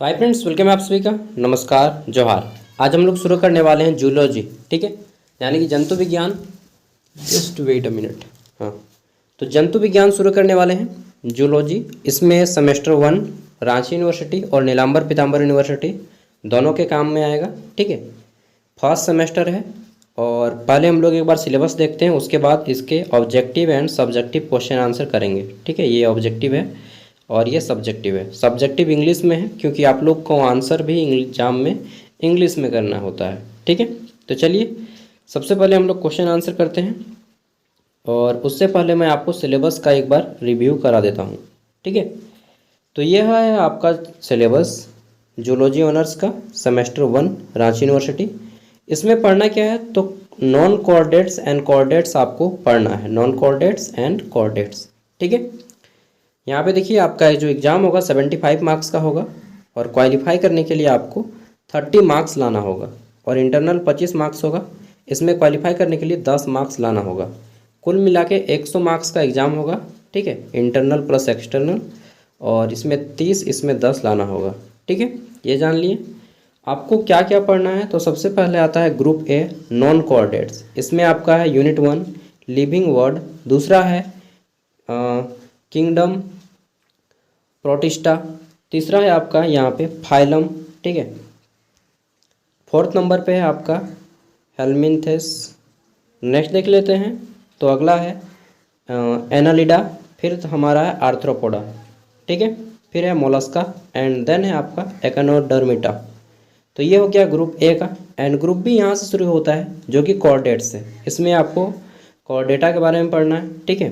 तो hi friends, welcome है आप सभी का। नमस्कार, जोहार। आज हम लोग शुरू करने वाले हैं जूलॉजी, ठीक है, यानी कि जंतु विज्ञान। Just wait a minute. हाँ, तो जंतु विज्ञान शुरू करने वाले हैं, जूलॉजी। इसमें सेमेस्टर 1 रांची यूनिवर्सिटी और नीलांबर पीताम्बर यूनिवर्सिटी दोनों के काम में आएगा, ठीक है। फर्स्ट सेमेस्टर है और पहले हम लोग एक बार सिलेबस देखते हैं, उसके बाद इसके objective and subjective question answer करेंगे, ठीक है। ये ऑब्जेक्टिव है और ये सब्जेक्टिव है। सब्जेक्टिव इंग्लिश में है क्योंकि आप लोग को आंसर भी एग्जाम में इंग्लिश में करना होता है, ठीक है। तो चलिए सबसे पहले हम लोग क्वेश्चन आंसर करते हैं और उससे पहले मैं आपको सिलेबस का एक बार रिव्यू करा देता हूँ, ठीक है। तो यह है आपका सिलेबस जूलॉजी ऑनर्स का, सेमेस्टर 1 रांची यूनिवर्सिटी। इसमें पढ़ना क्या है, तो नॉन कोऑर्डिनेट्स एंड कोऑर्डिनेट्स आपको पढ़ना है, नॉन कोऑर्डिनेट्स एंड कोऑर्डिनेट्स, ठीक है। यहाँ पे देखिए आपका जो एग्ज़ाम होगा 75 मार्क्स का होगा और क्वालिफाई करने के लिए आपको 30 मार्क्स लाना होगा और इंटरनल 25 मार्क्स होगा। इसमें क्वालिफाई करने के लिए 10 मार्क्स लाना होगा। कुल मिला के 100 मार्क्स का एग्ज़ाम होगा, ठीक है, इंटरनल प्लस एक्सटर्नल। और इसमें 30, इसमें 10 लाना होगा, ठीक है। ये जान लिए आपको क्या क्या पढ़ना है। तो सबसे पहले आता है ग्रुप ए, नॉन कोऑर्डिनेट्स। इसमें आपका है यूनिट 1 लिविंग वर्ड, दूसरा है किंगडम, प्रोटिस्टा, तीसरा है आपका यहाँ पे फाइलम, ठीक है। फोर्थ नंबर पे है आपका हेलमिन्थेस। नेक्स्ट देख लेते हैं, तो अगला है एनालिडा, फिर हमारा है आर्थ्रोपोडा, ठीक है, फिर है मोलस्का एंड देन है आपका एकानोडर्मिटा। तो ये हो गया ग्रुप ए का। एंड ग्रुप बी यहाँ से शुरू होता है जो कि कोऑर्डिनेट्स से। इसमें आपको कोऑर्डिनेटा के बारे में पढ़ना है, ठीक है।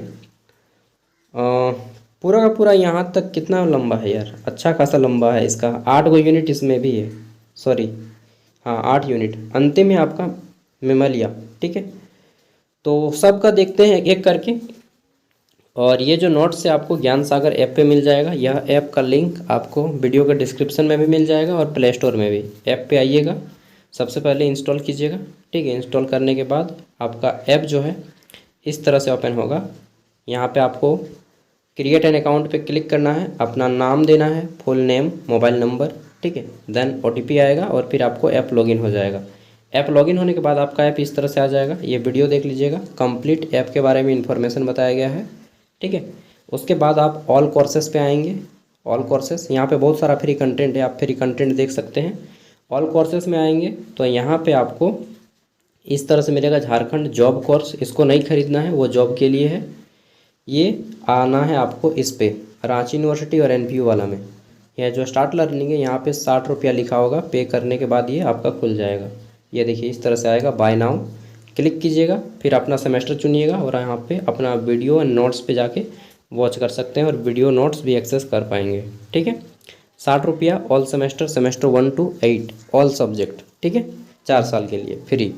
पूरा का पूरा यहाँ तक कितना लंबा है यार, अच्छा खासा लंबा है इसका। 8 गो यूनिट इसमें भी है, सॉरी, हाँ 8 यूनिट। अंतिम है आपका मेमलिया, ठीक है। तो सबका देखते हैं एक एक करके। और ये जो नोट्स है आपको ज्ञान सागर ऐप पे मिल जाएगा। यह ऐप का लिंक आपको वीडियो के डिस्क्रिप्शन में भी मिल जाएगा और प्ले स्टोर में भी। ऐप पे आइएगा, सबसे पहले इंस्टॉल कीजिएगा, ठीक है। इंस्टॉल करने के बाद आपका ऐप जो है इस तरह से ओपन होगा। यहाँ पे आपको क्रिएट एन अकाउंट पे क्लिक करना है, अपना नाम देना है, फुल नेम, मोबाइल नंबर, ठीक है। देन OTP आएगा और फिर आपको ऐप लॉगिन हो जाएगा। ऐप लॉगिन होने के बाद आपका ऐप इस तरह से आ जाएगा। ये वीडियो देख लीजिएगा, कंप्लीट ऐप के बारे में इंफॉर्मेशन बताया गया है, ठीक है। उसके बाद आप ऑल कोर्सेस पे आएंगे। ऑल कोर्सेस, यहाँ पे बहुत सारा फ्री कंटेंट है, आप फ्री कंटेंट देख सकते हैं। ऑल कोर्सेस में आएंगे तो यहाँ पे आपको इस तरह से मिलेगा झारखंड जॉब कोर्स। इसको नहीं खरीदना है, वो जॉब के लिए है। ये आना है आपको इस पे रांची यूनिवर्सिटी और NPU वाला में। यह जो स्टार्ट लर्निंग है यहाँ पे 60 रुपया लिखा होगा, पे करने के बाद ये आपका खुल जाएगा। ये देखिए इस तरह से आएगा, बाय नाउ क्लिक कीजिएगा, फिर अपना सेमेस्टर चुनिएगा और यहाँ पे अपना वीडियो एंड नोट्स पे जाके वॉच कर सकते हैं और वीडियो नोट्स भी एक्सेस कर पाएंगे, ठीक है। 60 रुपया all semester, semester 1 to 8 all subject, ठीक है, 4 साल के लिए फ्री।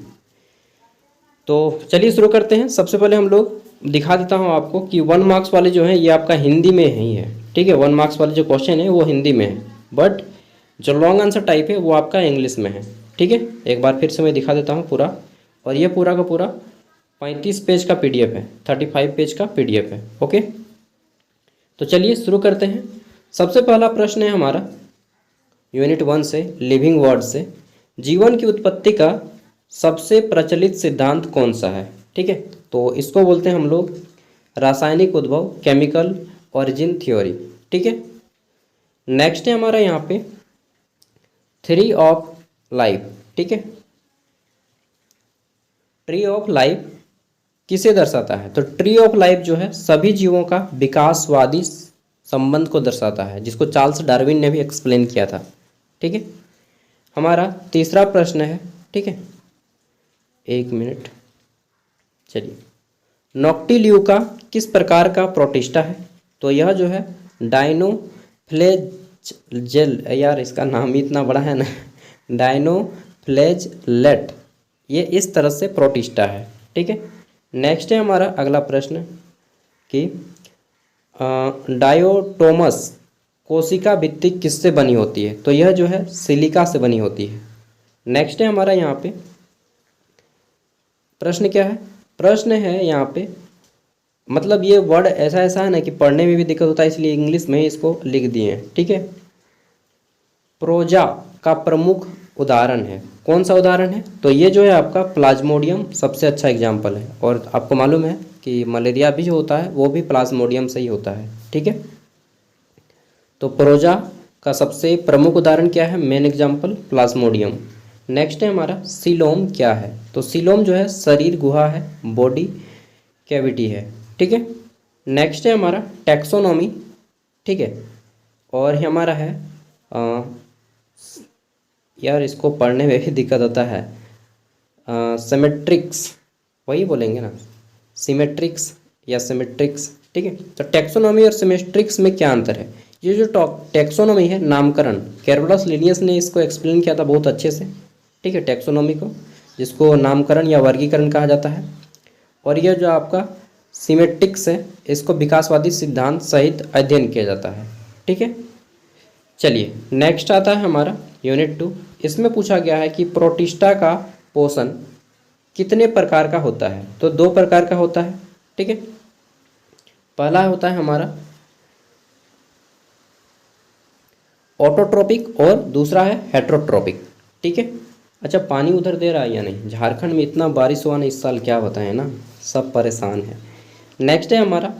तो चलिए शुरू करते हैं। सबसे पहले हम लोग दिखा देता हूं आपको कि 1 मार्क्स वाले जो हैं ये आपका हिंदी में ही है, ठीक है। 1 मार्क्स वाले जो क्वेश्चन है वो हिंदी में है, बट जो लॉन्ग आंसर टाइप है वो आपका इंग्लिश में है, ठीक है। एक बार फिर से मैं दिखा देता हूँ पूरा। और ये पूरा का पूरा 35 पेज का PDF है, 35 पेज का PDF है, ओके। तो चलिए शुरू करते हैं। सबसे पहला प्रश्न है हमारा यूनिट 1 से, लिविंग वर्ड से, जीवन की उत्पत्ति का सबसे प्रचलित सिद्धांत कौन सा है, ठीक है। तो इसको बोलते हैं हम लोग रासायनिक उद्भव, केमिकल ओरिजिन थ्योरी, ठीक है। नेक्स्ट है हमारा यहाँ पे ट्री ऑफ लाइफ, ठीक है। ट्री ऑफ लाइफ किसे दर्शाता है, तो ट्री ऑफ लाइफ जो है सभी जीवों का विकासवादी संबंध को दर्शाता है, जिसको चार्ल्स डार्विन ने भी एक्सप्लेन किया था, ठीक है। हमारा तीसरा प्रश्न है, ठीक है, 1 मिनट, चलिए। नॉक्टिल्यूका किस प्रकार का प्रोटिस्टा है, तो यह जो है डाइनोफ्लेजेल, यार इसका नाम ही इतना बड़ा है ना, डाइनोफ्लेजलेट, ये इस तरह से प्रोटिस्टा है, ठीक है। नेक्स्ट है हमारा अगला प्रश्न कि डायोटोमस कोशिका भित्ति किससे बनी होती है, तो यह जो है सिलिका से बनी होती है। नेक्स्ट है हमारा यहाँ पे प्रश्न क्या है, प्रश्न है यहाँ पे, मतलब ये वर्ड ऐसा है ना कि पढ़ने में भी दिक्कत होता है, इसलिए इंग्लिश में ही इसको लिख दिए हैं, ठीक है। प्रोजा का प्रमुख उदाहरण है। कौन सा उदाहरण है? तो ये जो है आपका प्लाज्मोडियम सबसे अच्छा एग्जाम्पल है, और आपको मालूम है कि मलेरिया भी जो होता है वो भी प्लाज्मोडियम से ही होता है, ठीक है। तो प्रोजा का सबसे प्रमुख उदाहरण क्या है? Main example Plasmodium. नेक्स्ट है हमारा सीलोम क्या है? तो सीलोम जो है शरीर गुहा है, बॉडी कैविटी है, ठीक है। नेक्स्ट है हमारा टैक्सोनॉमी, ठीक है। और ये हमारा है यार इसको पढ़ने में भी दिक्कत होता है, सिमेट्रिक्स, वही बोलेंगे ना, सिमेट्रिक्स या सिमेट्रिक्स, ठीक है। तो टैक्सोनॉमी और सिमेट्रिक्स में क्या अंतर है? ये जो टैक्सोनॉमी है, नामकरण, कैरोलस लिनियस ने इसको एक्सप्लेन किया था बहुत अच्छे से, ठीक है, टैक्सोनॉमी को, जिसको नामकरण या वर्गीकरण कहा जाता है। और यह जो आपका सिमेट्रिक्स है, इसको विकासवादी सिद्धांत सहित अध्ययन किया जाता है, ठीक है। चलिए नेक्स्ट आता है हमारा यूनिट 2। इसमें पूछा गया है कि प्रोटिस्टा का पोषण कितने प्रकार का होता है? तो 2 प्रकार का होता है, ठीक है। पहला होता है हमारा ऑटोट्रोपिक और दूसरा है हेट्रोट्रोपिक, ठीक है। अच्छा, पानी उधर दे रहा है या नहीं? झारखंड में इतना बारिश हुआ ना इस साल, क्या बताएं ना, सब परेशान है। नेक्स्ट है हमारा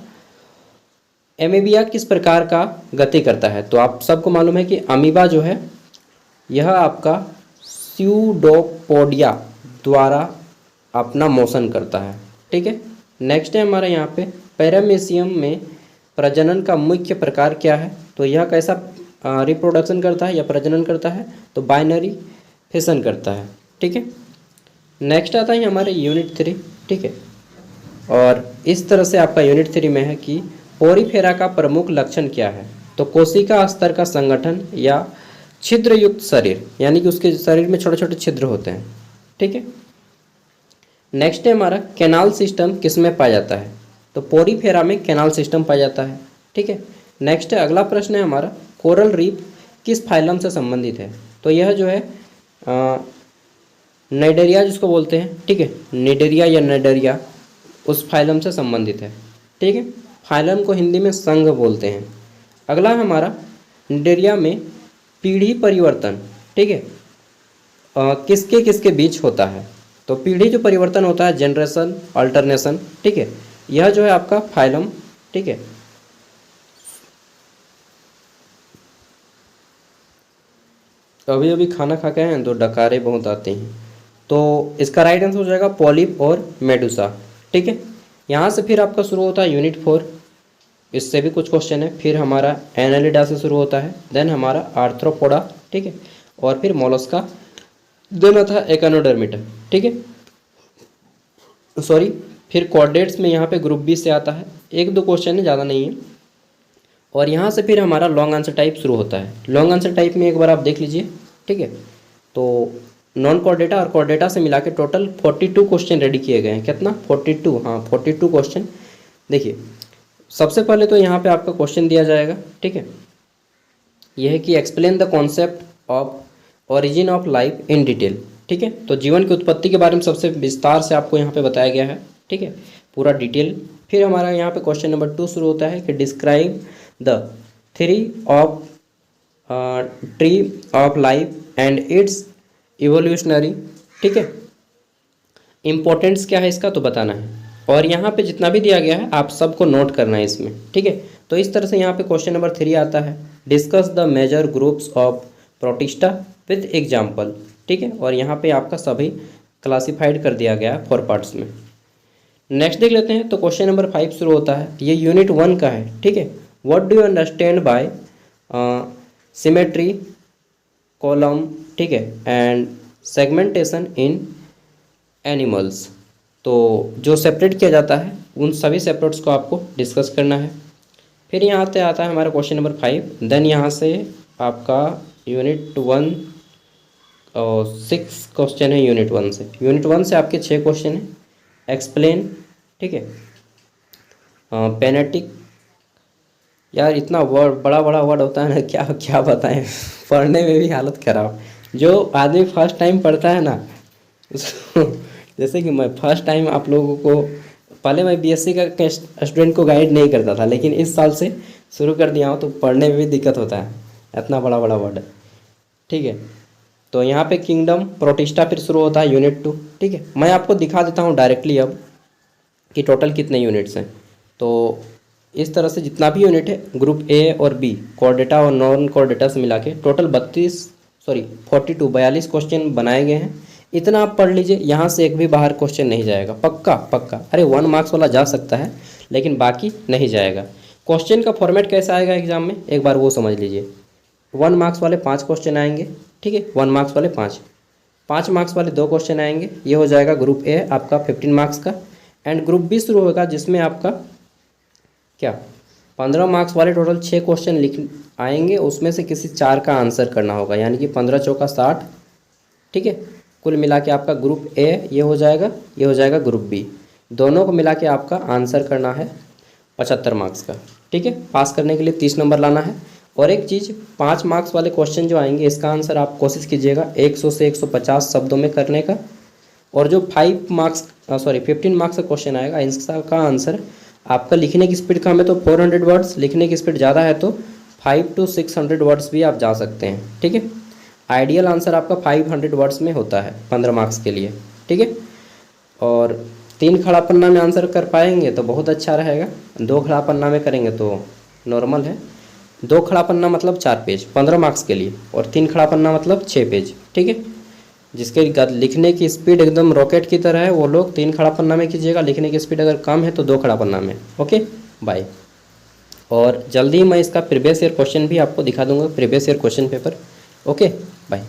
एमीबिया किस प्रकार का गति करता है? तो आप सबको मालूम है कि अमीबा जो है यह आपका स्यूडोपोडिया द्वारा अपना मोशन करता है, ठीक है। नेक्स्ट है हमारा यहाँ पे पैरामीशियम में प्रजनन का मुख्य प्रकार क्या है? तो यह कैसा रिप्रोडक्शन करता है या प्रजनन करता है? तो बाइनरी फिशन करता है, ठीक है। नेक्स्ट आता है हमारे यूनिट 3, ठीक है। और इस तरह से आपका यूनिट 3 में है कि पोरीफेरा का प्रमुख लक्षण क्या है? तो कोशिका स्तर का संगठन या छिद्र युक्त शरीर, यानी कि उसके शरीर में छोटे छोटे छिद्र होते हैं, ठीक है। नेक्स्ट है हमारा कैनाल सिस्टम किस में पाया जाता है? तो पोरीफेरा में कैनाल सिस्टम पाया जाता है, ठीक है। नेक्स्ट है अगला प्रश्न है हमारा कोरल रीफ किस फाइलम से संबंधित है? तो यह जो है नाइडेरिया जिसको बोलते हैं, ठीक है, निडेरिया या नाइडेरिया, उस फाइलम से संबंधित है, ठीक है। फाइलम को हिंदी में संघ बोलते हैं। अगला हमारा निडेरिया में पीढ़ी परिवर्तन, ठीक है, किसके किसके बीच होता है? तो पीढ़ी जो परिवर्तन होता है, जनरेशन अल्टरनेशन, ठीक है, यह जो है आपका फाइलम, ठीक है। अभी अभी खाना खा के हैं तो डकारे बहुत आते हैं, तो इसका राइट आंसर हो जाएगा पॉलिप और मेडुसा, ठीक है। यहाँ से फिर आपका शुरू होता है यूनिट 4, इससे भी कुछ क्वेश्चन है। फिर हमारा एनालिडा से शुरू होता है, देन हमारा आर्थ्रोपोडा, ठीक है, और फिर मोलस्का, देन आता है एकानोडर्मिटा, ठीक है, सॉरी। फिर कॉर्डेट्स में यहाँ पे ग्रुप बी से आता है, 1-2 क्वेश्चन है, ज़्यादा नहीं है। और यहाँ से फिर हमारा लॉन्ग आंसर टाइप शुरू होता है। लॉन्ग आंसर टाइप में एक बार आप देख लीजिए, ठीक है। तो नॉन कॉर्डेटा और कॉर्डेटा से मिला के टोटल 42 क्वेश्चन रेडी किए गए हैं। कितना? 42, हाँ 42 क्वेश्चन। देखिए सबसे पहले तो यहाँ पे आपका क्वेश्चन दिया जाएगा, ठीक है, यह है कि explain the concept of origin of life in detail, ठीक है। तो जीवन की उत्पत्ति के बारे में सबसे विस्तार से आपको यहाँ पे बताया गया है, ठीक है, पूरा डिटेल। फिर हमारा यहाँ पे क्वेश्चन नंबर 2 शुरू होता है कि describe the three of tree of life and it's evolutionary, ठीक है, इम्पोर्टेंस क्या है इसका तो बताना है। और यहाँ पे जितना भी दिया गया है आप सबको नोट करना है इसमें, ठीक है। तो इस तरह से यहाँ पे क्वेश्चन नंबर 3 आता है, discuss the major groups of Protista with example, ठीक है। और यहाँ पे आपका सभी क्लासिफाइड कर दिया गया है 4 पार्ट्स में। नेक्स्ट देख लेते हैं। तो क्वेश्चन नंबर 5 शुरू होता है, ये यूनिट 1 का है, ठीक है। What do you understand by symmetry column, ठीक है, एंड सेगमेंटेशन इन एनिमल्स। तो जो सेपरेट किया जाता है उन सभी सेपरेट्स को आपको डिस्कस करना है। फिर यहाँ से आता है हमारा क्वेश्चन नंबर 5, देन यहाँ से आपका यूनिट 1 और 6 क्वेश्चन है यूनिट 1 से। यूनिट 1 से आपके 6 क्वेश्चन हैं। एक्सप्लेन, ठीक है, पेनेटिक, यार इतना वर्ड बड़ा बड़ा वर्ड होता है ना, क्या क्या बताएं पढ़ने में भी हालत ख़राब। जो आदमी फर्स्ट टाइम पढ़ता है ना जैसे कि मैं फर्स्ट टाइम आप लोगों को, पहले मैं बीएससी का स्टूडेंट को गाइड नहीं करता था, लेकिन इस साल से शुरू कर दिया हूँ तो पढ़ने में भी दिक्कत होता है, इतना बड़ा बड़ा वर्ड है। ठीक है। तो यहाँ पे किंगडम प्रोटिस्टा फिर शुरू होता है यूनिट 2। ठीक है, मैं आपको दिखा देता हूँ डायरेक्टली अब कि टोटल कितने यूनिट्स हैं। तो इस तरह से जितना भी यूनिट है ग्रुप ए और बी कोर डेटा और नॉन कोर डेटा से मिला के टोटल 42 क्वेश्चन बनाए गए हैं। इतना आप पढ़ लीजिए, यहाँ से एक भी बाहर क्वेश्चन नहीं जाएगा, पक्का पक्का। अरे 1 मार्क्स वाला जा सकता है लेकिन बाकी नहीं जाएगा। क्वेश्चन का फॉर्मेट कैसा आएगा एग्जाम में एक बार वो समझ लीजिए। 1 मार्क्स वाले 5 क्वेश्चन आएंगे, ठीक है, 1 मार्क्स वाले 5 मार्क्स वाले 2 क्वेश्चन आएंगे। ये हो जाएगा ग्रुप ए आपका 15 मार्क्स का। एंड ग्रुप बी शुरू होगा जिसमें आपका क्या 15 मार्क्स वाले टोटल 6 क्वेश्चन लिख आएंगे, उसमें से किसी 4 का आंसर करना होगा, यानी कि 15 चौका 60। ठीक है, कुल मिला के आपका ग्रुप ए ये हो जाएगा, ये हो जाएगा ग्रुप बी। दोनों को मिला के आपका आंसर करना है 75 मार्क्स का। ठीक है, पास करने के लिए 30 नंबर लाना है। और एक चीज़, 5 मार्क्स वाले क्वेश्चन जो आएंगे इसका आंसर आप कोशिश कीजिएगा 100 से 150 शब्दों में करने का। और जो 15 मार्क्स का क्वेश्चन आएगा इसका आंसर आपका लिखने की स्पीड कम है तो 400 वर्ड्स, लिखने की स्पीड ज़्यादा है तो 500 to 600 वर्ड्स भी आप जा सकते हैं। ठीक है, आइडियल आंसर आपका 500 वर्ड्स में होता है 15 मार्क्स के लिए। ठीक है, और 3 खड़ा पन्ना में आंसर कर पाएंगे तो बहुत अच्छा रहेगा, 2 खड़ा पन्ना में करेंगे तो नॉर्मल है। 2 खड़ा पन्ना मतलब 4 पेज 15 मार्क्स के लिए, और 3 खड़ा पन्ना मतलब 6 पेज। ठीक है, जिसके लिखने की स्पीड एकदम रॉकेट की तरह है वो लोग 3 खड़ा पन्ना में कीजिएगा, लिखने की स्पीड अगर कम है तो 2 खड़ा पन्ना में। Okay bye. और जल्दी ही मैं इसका प्रीवियस ईयर क्वेश्चन भी आपको दिखा दूंगा, previous year question paper. Okay bye.